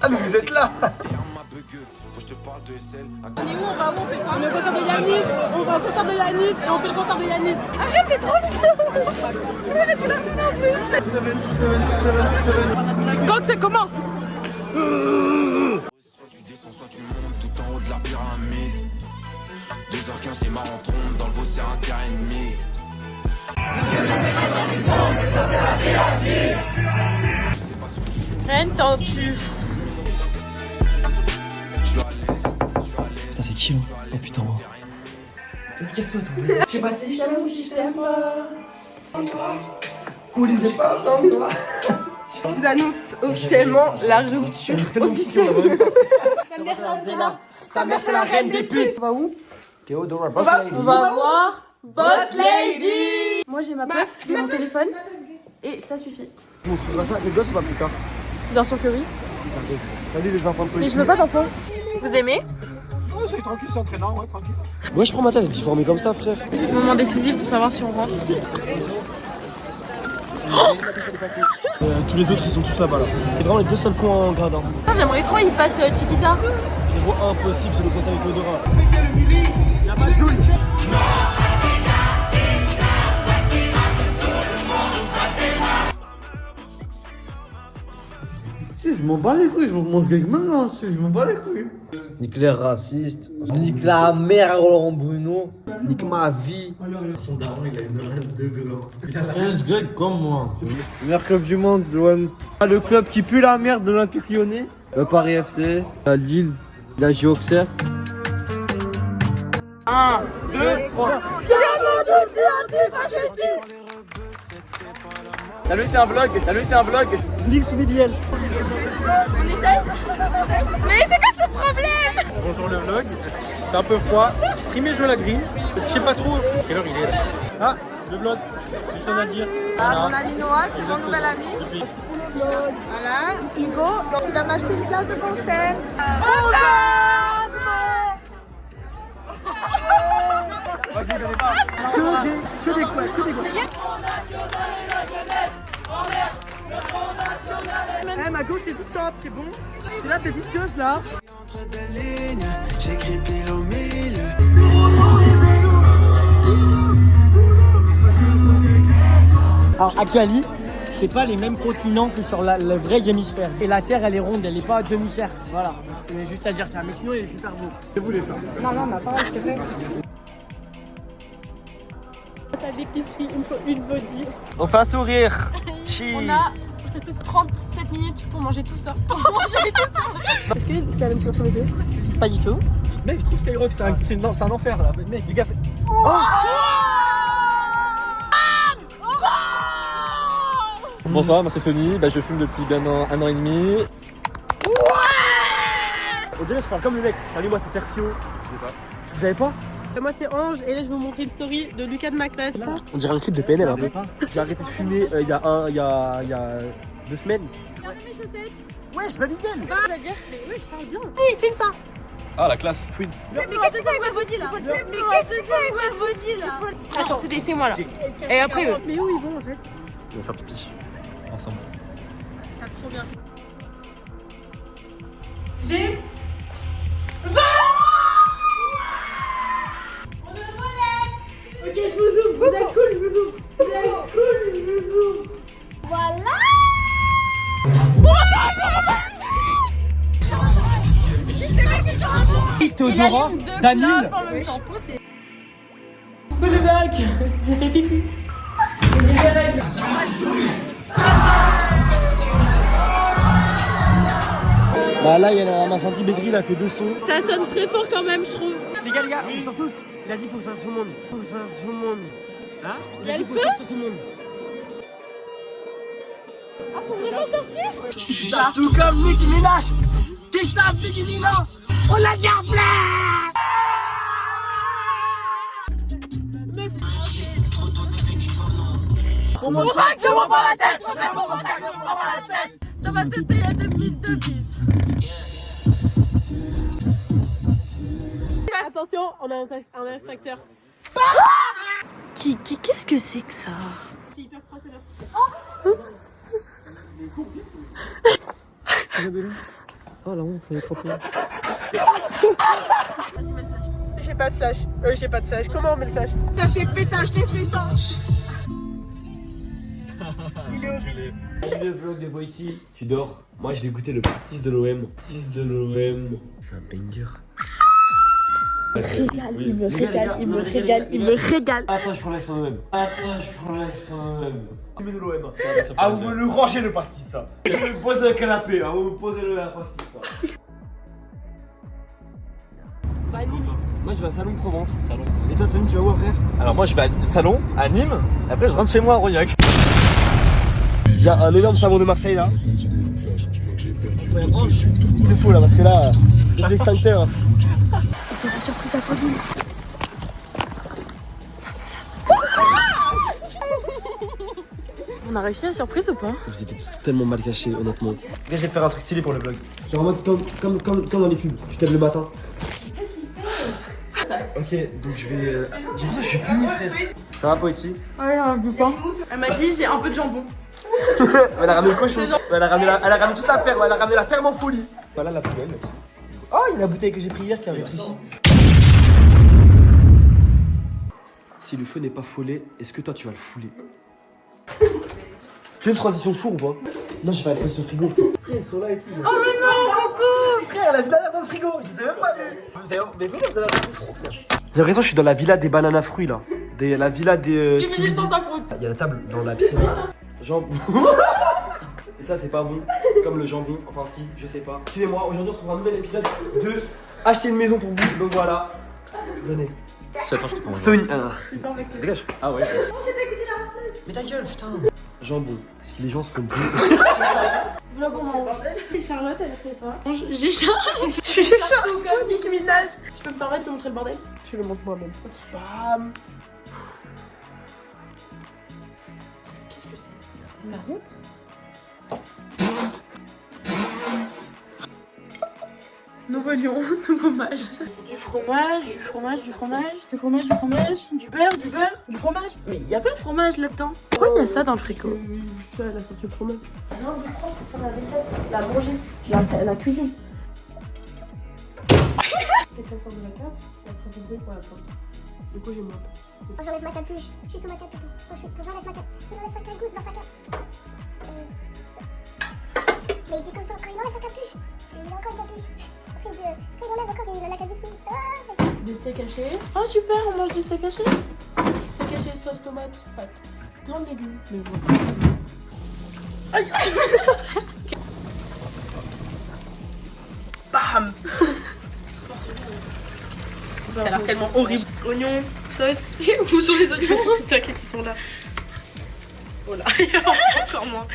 Ah mais vous êtes là. On est où? On va où? On fait quoi? On est au concert de Yanis. On va au concert de Yanis et on fait le concert de Yanis. Arrête, t'es trop bien. Arrête, il a rien en plus. Quand ça commence. Soit tu descends, soit tu montes tout en haut de la pyramide. 2h15, je démarre en trompe, dans le veau c'est un quart et demi. Ren, t'en-tu? Putain c'est qui hein? Oh putain. Vas-y casse-toi toi. Je sais pas si je t'aime ou si je t'aime pas. Ou les pas dans toi. Je vous annonce officiellement la rupture officielle. Ta mère c'est la reine des putes. On va où? Théodora, Boss Lady. On va voir Boss Lady. Moi j'ai ma meuf, j'ai mon téléphone et ça suffit. Tu montreras ça à tes gosses ou pas plus tard? Bien sûr que oui. Salut les enfants de police. Mais je veux pas d'enfants. Vous aimez? Oh c'est tranquille, c'est entraînant, ouais tranquille. Ouais je prends ma tête, elle est difformée comme ça frère. Moment décisif pour savoir si on rentre. Tous les autres ils sont tous là-bas là. C'est vraiment les deux seuls cons en gradin. J'aimerais trop qu'il fasse Chiquita. Frérot impossible, c'est le concert avec Théodora. Y'a pas de Jules. Si, je m'en bats les couilles, je m'en gag maintenant, si, je m'en bats les couilles. Nique les racistes, nique la mère à Laurent Bruno, nique ma vie. Son daron, il a une race de gland. C'est un grec comme moi. Le meilleur club du monde, l'OM. Le club qui pue la merde de l'Olympique Lyonnais. Le Paris FC, la Lille, la J Auxerre. 1, 2, 3. Salut c'est un vlog, Zmix ou BBL. Mais c'est quoi ce problème? Bonjour le vlog, c'est un peu froid, primé joue la grille, je sais pas trop quelle heure il est là. Ah, le vlog, j'ai chose à dire. Ah, mon ami Noah, c'est mon nouvel ami. Voilà, Hugo, donc il va m'acheter une place de concert. Moi je les connais pas. Que des quoi. Eh ma gauche c'est tout stop, c'est bon. Et là t'es vicieuse là. Entre deux lignes, j'écris pile au milieu. Alors à Cali, c'est pas les mêmes continents que sur le vrai hémisphère. Et la Terre elle est ronde, elle est pas demi-cercle. Voilà, c'est juste à dire ça. Mais sinon il est super beau. C'est vous les stars. Non, ma parole, c'est vrai. À l'épicerie, il me faut une body. On fait un sourire. Cheese. On a 37 minutes pour manger tout ça. Est-ce que c'est la même chose pour les deux? Pas du tout. Mec, je trouve Skyrock c'est un enfer là. Mec, les gars, c'est. Bonsoir, moi c'est Sony, je fume depuis bien un an et demi. On dirait que je parle comme le mec. Salut, moi c'est Sergio. Je sais pas. Vous savez pas? Moi c'est Ange et là je vais vous montrer une story de Lucas de ma classe. On dirait un clip de PNL un peu. J'ai arrêté de fumer il y a 2 semaines. Regardez mes chaussettes. Ouais, je m'habille bien. Tu vas dire, mais oui, je parle bien. Hey, filme ça. Ah la classe, Twins. Mais qu'est-ce que tu fais avec ma body là? Mais qu'est-ce que tu fais avec ma body là? Attends, c'est moi là. Et après eux. Mais où ils vont en fait? Ils vont faire pipi ensemble. T'as trop bien. Ok, je vous ouvre. Vous êtes cool, je vous ouvre. Vous êtes cool, je vous ouvre. Voilà. Théodora, Daniel. Coucou le mec, j'ai fait pipi. J'ai les règles. Bah là, il y a un incendie, Begri, il a fait 2 sons. Ça sonne très fort quand même, je trouve. Les gars, on sort tous. Il a dit faut que ça sorte tout le monde. Faut que ça sorte tout le monde. Hein? Il y a le faut feu? que ça sorte tout le monde. Ah, faut vraiment sortir? Tout comme Nicki Minaj. Qui tape Nicki Minaj. On a bien plein. On me voit que je m'en bats la tête. Dans ma tête, il y a 2002. Attention, on a un inspecteur. Qu'est-ce que c'est que ça? Qui est hyper froid, c'est là. Oh la honte, ça est trop bien. J'ai pas de flash. J'ai pas de flash. Comment on met le flash? T'as fait pétage, t'es fait ça. Le vlog de Boissy, tu dors. Moi je vais goûter le pastis de l'OM. Pastis de l'OM. C'est un banger. Il me régale, il me régale, il me régale. Attends, je prends l'accent OM. Attends, je prends l'accent OM. De l'OM. Ah, vous me le rangez le pastis, ça. Je me pose sur le canapé, hein. Vous me posez le pastis, ça. Moi je vais à Salon de Provence. Salon. Et toi, Sony, tu vas où, frère? Alors moi je vais à Salon, à Nîmes, et après je rentre chez moi à Rognac. Il y a un énorme savon de Marseille là. Il te faut là parce que là, c'est l'extincteur. C'est la surprise à Pauline. On a réussi la surprise ou pas? Vous étiez tellement mal caché, honnêtement. Je vais faire un truc stylé pour le vlog. Genre en mode comme dans les pubs. Tu t'aimes le matin. Ok, donc je vais. J'ai l'impression que je suis puni, frère. Ça va, Poétie? Ouais, un du pain. Elle m'a dit j'ai un peu de jambon. Elle a ramené le cochon. Elle a ramené toute l'affaire. Elle a ramené la ferme en folie. Voilà la poubelle aussi. Oh, il y a la bouteille que j'ai pris hier qui arrive ici. Si le feu n'est pas follet, est-ce que toi tu vas le fouler? Tu veux une transition four ou pas? Non, je vais aller sur le frigo. Frère, ils sont là et tout. Oh mais non, Coco! Frère, elle a vu l'air dans le frigo. Je les ai même pas vus. Mais vous, vous avez trop. J'ai l'impression que je suis dans la villa des bananes à fruits là. La villa des. Qui me dit ta fruit? Il y a la table dans la piscine. Jambon. Et ça, c'est pas bon. Comme le jambon. Enfin, si, je sais pas. Suivez-moi, aujourd'hui on se retrouve un nouvel épisode de Acheter une maison pour vous. Donc voilà. Venez. Attends, je te prends. Sony. Dégage. Ah ouais. Mais ta gueule, putain. Jambon. Si les gens sont bons. Vlog en haut. Charlotte, elle a fait ça. J'ai Charlotte. Je suis Charlotte comme Nicki Minaj. Je peux me permettre de montrer le bordel? Je le montre moi-même. Bam. Qu'est-ce que c'est? Ça arrête? Nouveau lion, nouveau mage. Du fromage, du fromage, du fromage, du fromage, du fromage, du beurre, du fromage. Mais il n'y a pas de fromage là-dedans. Pourquoi il y a ça dans le frigo? Tu vois, elle a sorti le fromage. Non, du fromage pour faire la vaisselle, la manger, la cuisine. Quelqu'un sort de la cave, c'est après du bruit pour la porte. De quoi j'ai moi? J'enlève ma capuche, je suis sous ma capuche. J'enlève ma capuche, j'enlève sa cagoule dans sa capuche. Mais il dit comme ça, quand il enlève sa capuche, il a encore une capuche. Après quand il enlève encore, il a la capuche. Des steaks hachés. Oh super, on mange du steak haché. Steak haché, sauce, tomate, pâte. Plein de légumes. Mais bon. Aïe. Bam. Ça a l'air tellement horrible. Oignons, sauce. Où sont les oignons? T'inquiète, ils sont là. Oh là, il y a encore moins.